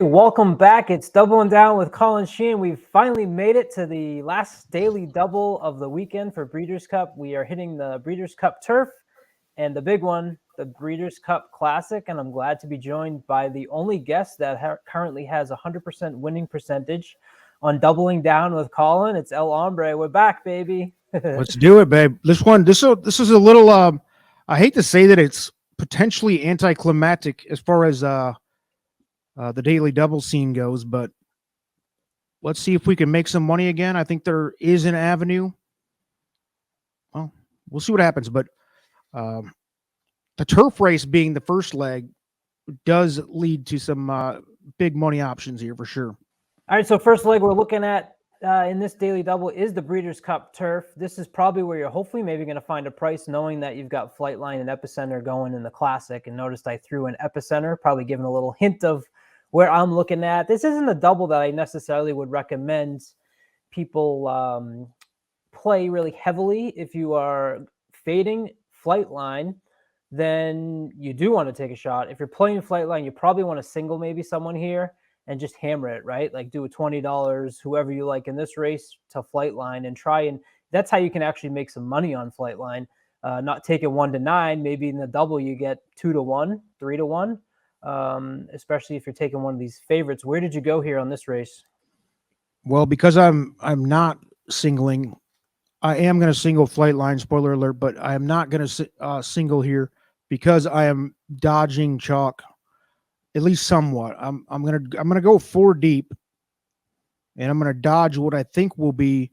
Welcome back. It's Doubling Down with Colin Sheehan. We've finally made it to the last daily double of the weekend for Breeders' Cup. We are hitting the Breeders' Cup Turf and the big one, the Breeders' Cup Classic. And I'm glad to be joined by the only guest that currently has 100% winning percentage on Doubling Down with Colin. It's El Hombre. We're back, baby. Let's do it, babe. This is a little. I hate to say that it's potentially anticlimactic as far as the daily double scene goes, but let's see if we can make some money again. I think there is an avenue. Well, we'll see what happens, but um, the turf race being the first leg does lead to some big money options here for sure. All right, so first leg we're looking at in this daily double is the Breeders' Cup Turf. This is probably where you're hopefully maybe going to find a price, knowing that you've got Flightline and Epicenter going in the Classic. And noticed I threw in Epicenter, probably giving a little hint of where I'm looking at. This isn't a double that I necessarily would recommend people play really heavily. If you are fading Flightline, then you do want to take a shot. If you're playing Flightline, you probably want to single maybe someone here and just hammer it, right? Like do a $20, whoever you like in this race, to Flightline and try. And that's how you can actually make some money on Flightline. Not take it 1-9. Maybe in the double you get 2-1, 3-1. Especially if you're taking one of these favorites. Where did you go here on this race? Well, because I'm not singling, I am going to single Flightline. Spoiler alert, but I am not going to single here because I am dodging chalk, at least somewhat. I'm gonna go 4 deep, and I'm gonna dodge what I think will be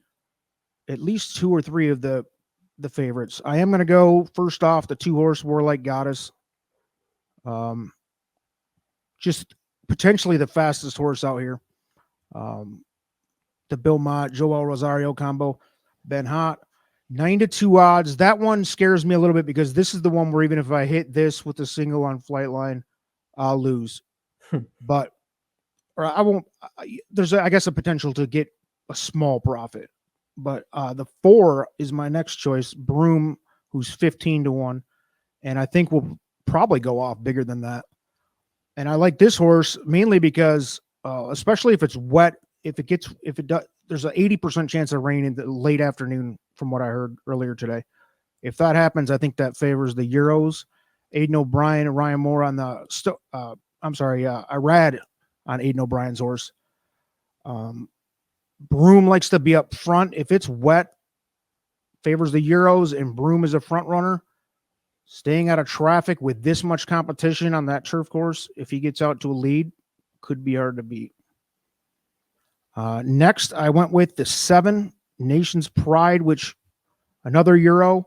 at least 2 or 3 of the favorites. I am gonna go first off the 2-horse Warlike Goddess. Just potentially the fastest horse out here. The Bill Mott, Joel Rosario combo, Ben Hott, 9-2 odds. That one scares me a little bit because this is the one where even if I hit this with a single on Flightline, I'll lose. But or I won't. There's, I guess, a potential to get a small profit. But the 4 is my next choice, Broom, who's 15-1, and I think we'll probably go off bigger than that. And I like this horse mainly because, especially if it's wet, if it does, there's an 80% chance of rain in the late afternoon, from what I heard earlier today. If that happens, I think that favors the Euros. Aiden O'Brien and Ryan Moore on the. I rad on Aiden O'Brien's horse. Broom likes to be up front. If it's wet, favors the Euros, and Broom is a front runner. Staying out of traffic with this much competition on that turf course, if he gets out to a lead, could be hard to beat. Next, I went with the 7, Nation's Pride, which another Euro,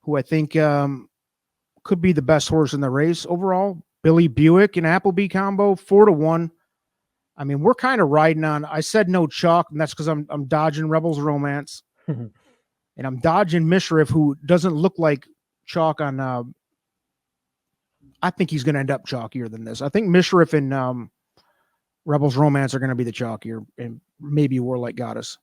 who I think could be the best horse in the race overall. Billy Buick and Appleby combo, 4-1. I mean, we're kind of riding on. I said no chalk, and that's because I'm dodging Rebels Romance, and I'm dodging Mishriff, who doesn't look like chalk on. I think he's going to end up chalkier than this. I think Mishriff and Rebels Romance are going to be the chalkier, and maybe Warlike Goddess.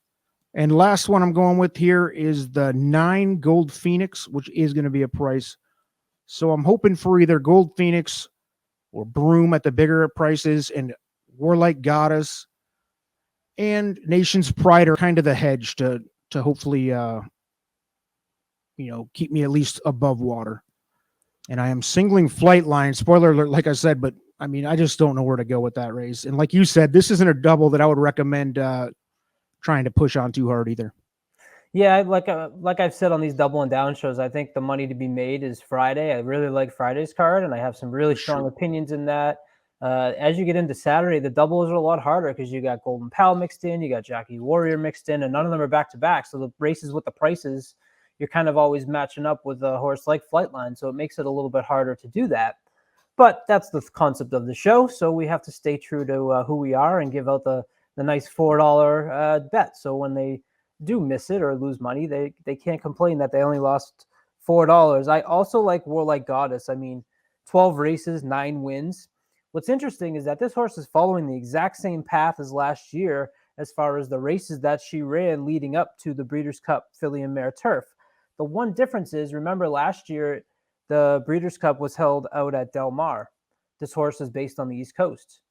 And last one I'm going with here is the 9 Gold Phoenix, which is going to be a price. So I'm hoping for either Gold Phoenix or Broom at the bigger prices, and Warlike Goddess and Nation's Pride are kind of the hedge to hopefully keep me at least above water. And I am singling Flightline. Spoiler alert, like I said, but I mean, I just don't know where to go with that race. And like you said, this isn't a double that I would recommend trying to push on too hard either. Yeah, like I've said on these double and down shows, I think the money to be made is Friday. I really like Friday's card, and I have some really strong opinions in that. As you get into Saturday, the doubles are a lot harder because you got Golden Pal mixed in, you got Jackie Warrior mixed in, and none of them are back-to-back. So the races with the prices, you're kind of always matching up with a horse like Flightline, so it makes it a little bit harder to do that. But that's the concept of the show, so we have to stay true to who we are and give out the nice $4 bet. So when they do miss it or lose money, they can't complain that they only lost $4. I also like Warlike Goddess. I mean, 12 races, 9 wins. What's interesting is that this horse is following the exact same path as last year as far as the races that she ran leading up to the Breeders' Cup Filly and Mare Turf. The one difference is, remember last year, the Breeders' Cup was held out at Del Mar. This horse is based on the East Coast.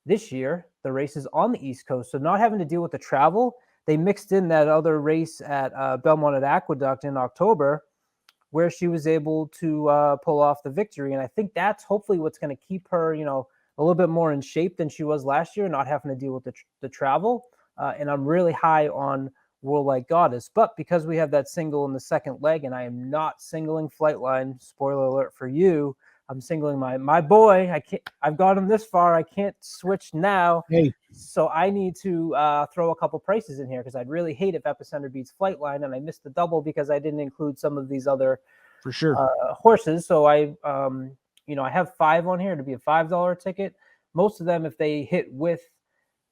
This year, the race is on the East Coast, so not having to deal with the travel. They mixed in that other race at Belmont at Aqueduct in October, where she was able to pull off the victory. And I think that's hopefully what's going to keep her, you know, a little bit more in shape than she was last year, not having to deal with the travel. And I'm really high on Worldwide Goddess. But because we have that single in the second leg, and I am not singling Flightline, spoiler alert for you, I'm singling my boy. I've got him this far. I can't switch now. Hey, So I need to throw a couple prices in here because I'd really hate if Epicenter beats Flightline, and I missed the double because I didn't include some of these other for sure. horses. So I have 5 on here to be a $5 ticket. Most of them, if they hit with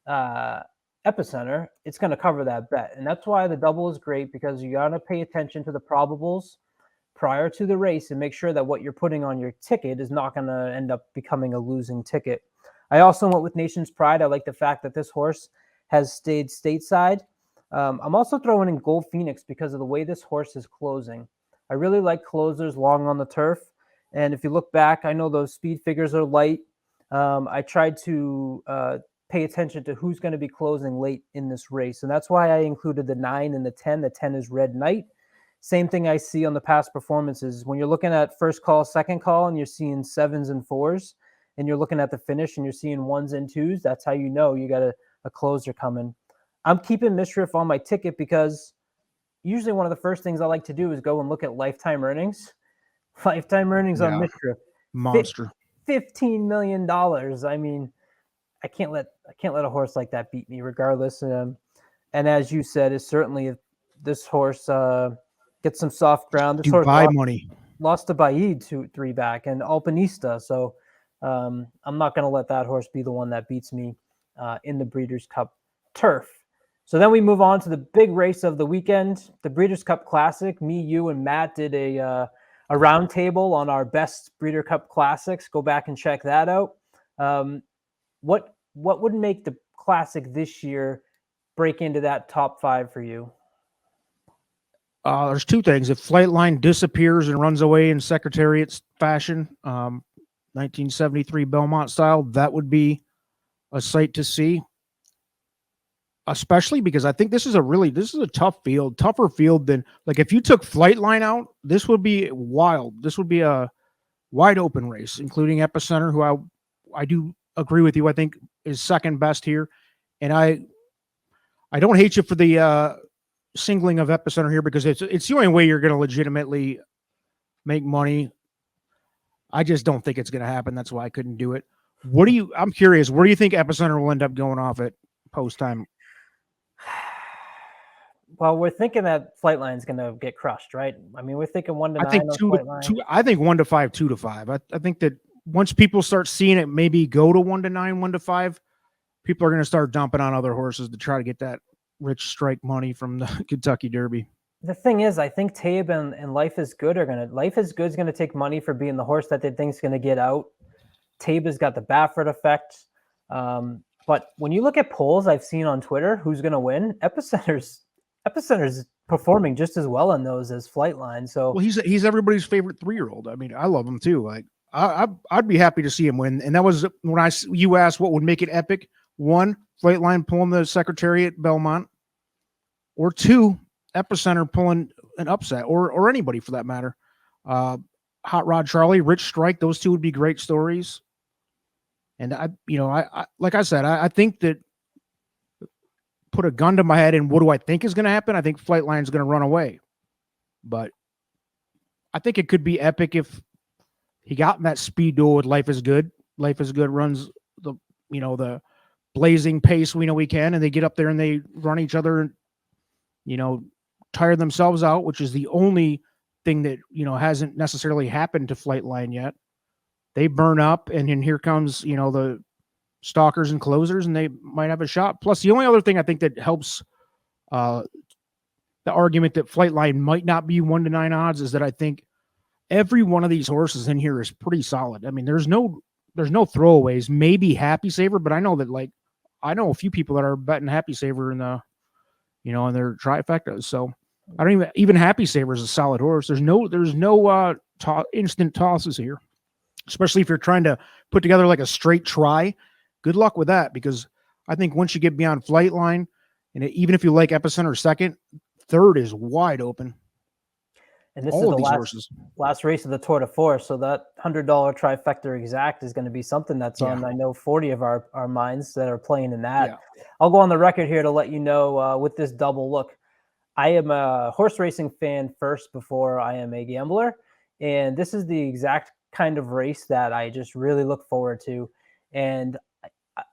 Epicenter, it's going to cover that bet. And that's why the double is great, because you got to pay attention to the probables prior to the race and make sure that what you're putting on your ticket is not going to end up becoming a losing ticket. I also went with Nation's Pride. I like the fact that this horse has stayed stateside. I'm also throwing in Gold Phoenix because of the way this horse is closing. I really like closers long on the turf. And if you look back, I know those speed figures are light. I tried to pay attention to who's going to be closing late in this race. And that's why I included the 9 and the 10. The 10 is Red Knight. Same thing I see on the past performances. When you're looking at first call, second call, and you're seeing 7s and 4s, and you're looking at the finish and you're seeing 1s and 2s, that's how you know you got a closer coming. I'm keeping Mischief on my ticket because usually one of the first things I like to do is go and look at lifetime earnings. Lifetime earnings on Mischief. Monster. $15 million. I mean, I can't let a horse like that beat me regardless. And as you said, is certainly if this horse gets some soft ground. This horse lost to Baid 2-3 back and Alpinista. So I'm not going to let that horse be the one that beats me in the Breeders' Cup turf. So then we move on to the big race of the weekend, the Breeders' Cup Classic. Me, you, and Matt did a round table on our best Breeder Cup Classics. Go back and check that out. What would make the Classic this year break into that top 5 for you? There's 2 things. If Flightline disappears and runs away in Secretariat's fashion, 1973 Belmont style, that would be a sight to see. Especially because I think this is a tough field, tougher field than, like, if you took Flightline out, this would be wild. This would be a wide open race, including Epicenter, who I do agree with you. I think is second best here. And I don't hate you for the singling of Epicenter here, because it's the only way you're going to legitimately make money. I just don't think it's going to happen. That's why I couldn't do it. I'm curious, where do you think Epicenter will end up going off at post time? Well, we're thinking that Flightline is going to get crushed, right? I mean, we're thinking 1 to 9. I think 2 to 5, 2 to 5. I think that once people start seeing it, maybe go to 1 to 9, 1 to 5, people are going to start dumping on other horses to try to get that rich strike money from the Kentucky Derby. The thing is, I think Tabe and Life is Good is going to take money for being the horse that they think is going to get out. Tabe has got the Baffert effect. But when you look at polls I've seen on Twitter, who's going to win? Epicenter's performing just as well in those as Flightline. So, well, he's everybody's favorite 3-year-old. I mean, I love him too. Like, I'd be happy to see him win. And that was when you asked what would make it epic. 1, Flightline pulling the Secretariat Belmont, or 2, Epicenter pulling an upset, or anybody for that matter. Hot Rod Charlie, Rich Strike, those 2 would be great stories. And I like I said, I think that, put a gun to my head and what do I think is going to happen? I think Flightline's going to run away. But I think it could be epic if he got in that speed duel with Life is Good. Life is Good runs the blazing pace we know we can, and they get up there and they run each other and, tire themselves out, which is the only thing that, hasn't necessarily happened to Flightline yet. They burn up, and then here comes, the stalkers and closers, and they might have a shot. Plus, the only other thing I think that helps the argument that Flightline might not be 1 to 9 odds is that I think every one of these horses in here is pretty solid. I mean, there's no throwaways. Maybe Happy Saver, but I know that, I know a few people that are betting Happy Saver in the, in their trifectas. So I don't even Happy Saver is a solid horse. There's no instant tosses here, especially if you're trying to put together like a straight try. good luck with that, because I think once you get beyond Flightline, and even if you like Epicenter second, third is wide open. And this All is of the these horses. last race of the Tour de Force, so that $100 trifecta exact is going to be something that's on, I know, 40 of our minds that are playing in that. Yeah. I'll go on the record here to let you know with this double. Look, I am a horse racing fan first before I am a gambler, and this is the exact kind of race that I just really look forward to. And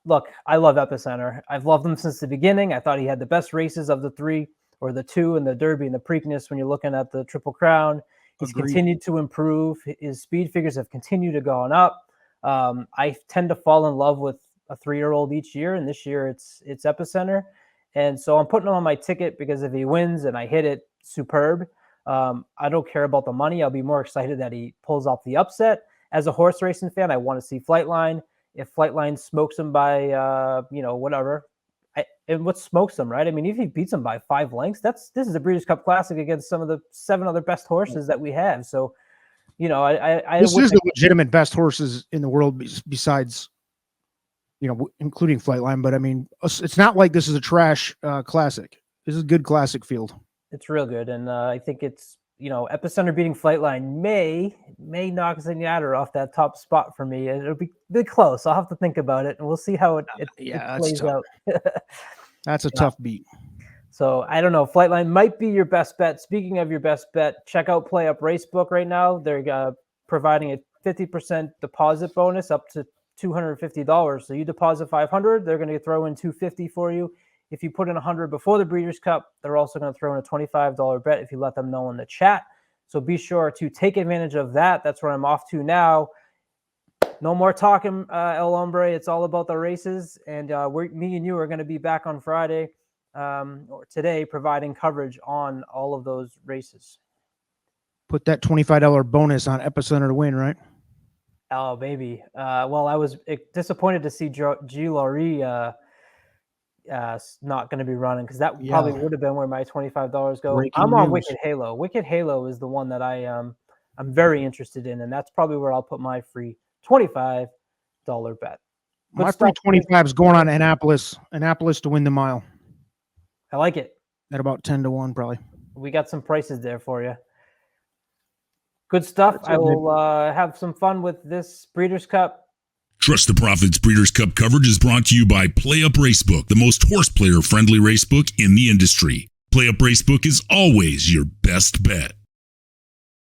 look, I love Epicenter. I've loved him since the beginning. I thought he had the best races of the three, or the two, in the Derby and the Preakness when you're looking at the Triple Crown. He's continued to improve. His speed figures have continued to go on up. I tend to fall in love with a 3-year-old each year, and this year it's Epicenter. And so I'm putting him on my ticket because if he wins and I hit it, superb. I don't care about the money. I'll be more excited that he pulls off the upset. As a horse racing fan, I want to see Flightline. If Flightline smokes him by, whatever, and what smokes him, right? I mean, if he beats him by 5 lengths, this is a Breeders' Cup Classic against some of the 7 other best horses that we have. So, this is the legitimate best horses in the world besides, including Flightline. But I mean, it's not like this is a trash classic. This is a good classic field. It's real good, and I think it's Epicenter beating Flightline may knock Zenyatta off that top spot for me. It'll be close. I'll have to think about it, and we'll see how it plays out. That's a tough beat. So I don't know. Flightline might be your best bet. Speaking of your best bet, check out PlayUp Racebook right now. They're providing a 50% deposit bonus up to $250. So you deposit $500, they're going to throw in $250 for you. If you put in $100 before the Breeders' Cup, they're also going to throw in a $25 bet if you let them know in the chat. So be sure to take advantage of that. That's where I'm off to now. No more talking, El Hombre. It's all about the races. And me and you are going to be back on Friday or today providing coverage on all of those races. Put that $25 bonus on Epicenter to win, right? Oh, maybe. Well, I was disappointed to see G. Laurie not going to be running, because that probably would have been where my $25 go. I'm on Wicked Halo. Wicked Halo is the one that I'm very interested in, and that's probably where I'll put my free $25 bet. My free 25 is going on Annapolis to win the mile. I like it. At about 10-1, probably. We got some prices there for you. Good stuff. I will have some fun with this Breeders' Cup. Trust the Profits Breeders' Cup coverage is brought to you by PlayUp Racebook, the most horse player-friendly racebook in the industry. PlayUp Racebook is always your best bet.